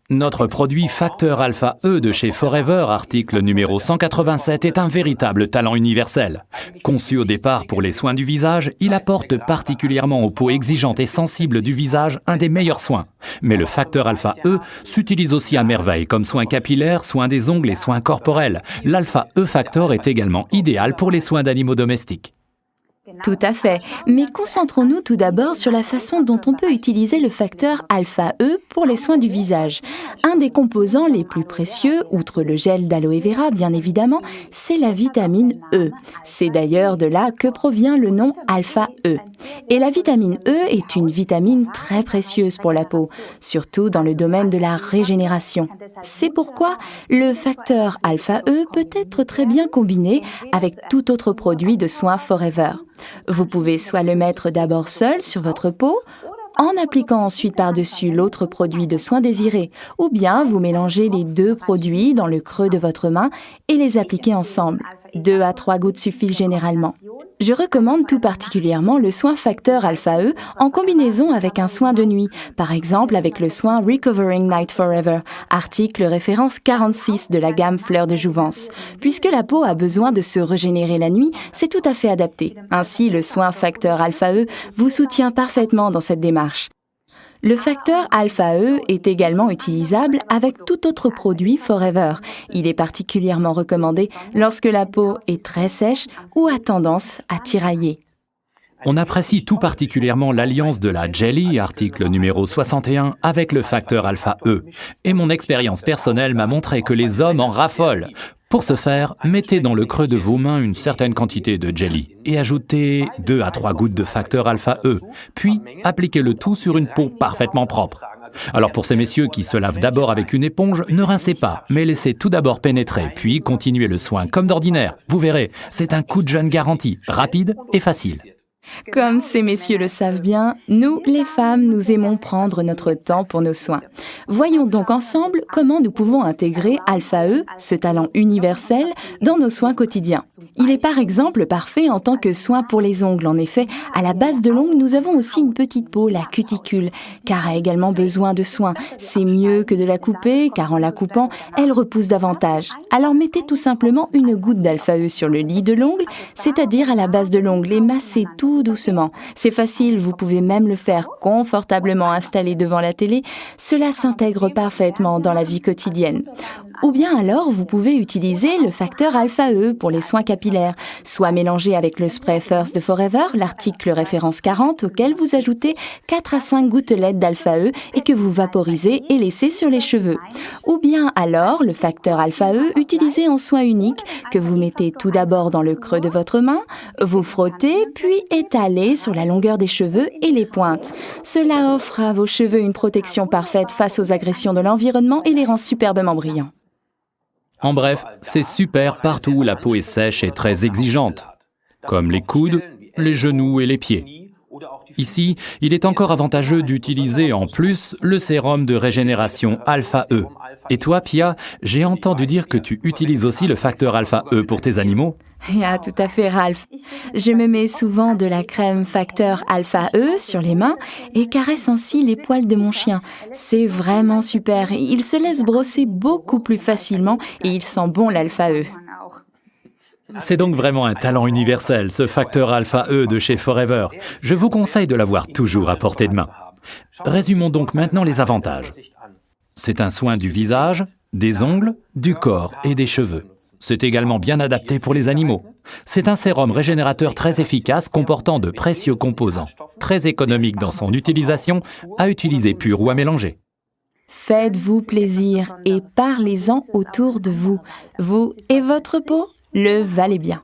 Notre produit Facteur Alpha E de chez Forever, article numéro 187, est un véritable talent universel. Conçu au départ pour les soins du visage, il apporte particulièrement aux peaux exigeantes et sensibles du visage un des meilleurs soins. Mais le Facteur Alpha E s'utilise aussi à merveille comme soin capillaire, soins des ongles et soins corporels. L'Alpha E Factor est également idéal pour les soins d'animaux domestiques. Tout à fait, mais concentrons-nous tout d'abord sur la façon dont on peut utiliser le facteur alpha E pour les soins du visage. Un des composants les plus précieux, outre le gel d'aloe vera bien évidemment, c'est la vitamine E. C'est d'ailleurs de là que provient le nom alpha E. Et la vitamine E est une vitamine très précieuse pour la peau, surtout dans le domaine de la régénération. C'est pourquoi le facteur alpha E peut être très bien combiné avec tout autre produit de soins Forever. Vous pouvez soit le mettre d'abord seul sur votre peau, en appliquant ensuite par-dessus l'autre produit de soin désiré, ou bien vous mélangez les deux produits dans le creux de votre main et les appliquez ensemble. 2 à 3 gouttes suffisent généralement. Je recommande tout particulièrement le soin Facteur Alpha E en combinaison avec un soin de nuit, par exemple avec le soin Recovering Night Forever, article référence 46 de la gamme Fleurs de Jouvence. Puisque la peau a besoin de se régénérer la nuit, c'est tout à fait adapté. Ainsi, le soin Facteur Alpha E vous soutient parfaitement dans cette démarche. Le facteur alpha E est également utilisable avec tout autre produit Forever. Il est particulièrement recommandé lorsque la peau est très sèche ou a tendance à tirailler. On apprécie tout particulièrement l'alliance de la Jelly, article numéro 61, avec le facteur Alpha E. Et mon expérience personnelle m'a montré que les hommes en raffolent. Pour ce faire, mettez dans le creux de vos mains une certaine quantité de Jelly et ajoutez 2 à 3 gouttes de facteur Alpha E, puis appliquez le tout sur une peau parfaitement propre. Alors pour ces messieurs qui se lavent d'abord avec une éponge, ne rincez pas, mais laissez tout d'abord pénétrer, puis continuez le soin comme d'ordinaire. Vous verrez, c'est un coup de jeune garanti, rapide et facile. Comme ces messieurs le savent bien, nous, les femmes, nous aimons prendre notre temps pour nos soins. Voyons donc ensemble comment nous pouvons intégrer Alpha E, ce talent universel, dans nos soins quotidiens. Il est par exemple parfait en tant que soin pour les ongles. En effet, à la base de l'ongle, nous avons aussi une petite peau, la cuticule, car a également besoin de soins. C'est mieux que de la couper, car en la coupant, elle repousse davantage. Alors mettez tout simplement une goutte d'Alpha E sur le lit de l'ongle, c'est-à-dire à la base de l'ongle, et massez tout doucement. C'est facile, vous pouvez même le faire confortablement installé devant la télé. Cela s'intègre parfaitement dans la vie quotidienne. Ou bien alors, vous pouvez utiliser le facteur Alpha E pour les soins capillaires, soit mélangé avec le spray First de Forever, l'article référence 40, auquel vous ajoutez 4 à 5 gouttelettes d'Alpha E et que vous vaporisez et laissez sur les cheveux. Ou bien alors, le facteur Alpha E utilisé en soin unique, que vous mettez tout d'abord dans le creux de votre main, vous frottez, puis étalez sur la longueur des cheveux et les pointes. Cela offre à vos cheveux une protection parfaite face aux agressions de l'environnement et les rend superbement brillants. En bref, c'est super partout où la peau est sèche et très exigeante, comme les coudes, les genoux et les pieds. Ici, il est encore avantageux d'utiliser en plus le sérum de régénération Alpha E. Et toi, Pia, j'ai entendu dire que tu utilises aussi le facteur Alpha E pour tes animaux. Ah, tout à fait, Ralph. Je me mets souvent de la crème facteur Alpha E sur les mains et caresse ainsi les poils de mon chien. C'est vraiment super. Il se laisse brosser beaucoup plus facilement et il sent bon l'Alpha E. C'est donc vraiment un talent universel, ce facteur Alpha E de chez Forever. Je vous conseille de l'avoir toujours à portée de main. Résumons donc maintenant les avantages. C'est un soin du visage, des ongles, du corps et des cheveux. C'est également bien adapté pour les animaux. C'est un sérum régénérateur très efficace comportant de précieux composants, très économique dans son utilisation, à utiliser pur ou à mélanger. Faites-vous plaisir et parlez-en autour de vous. Vous et votre peau le valez bien.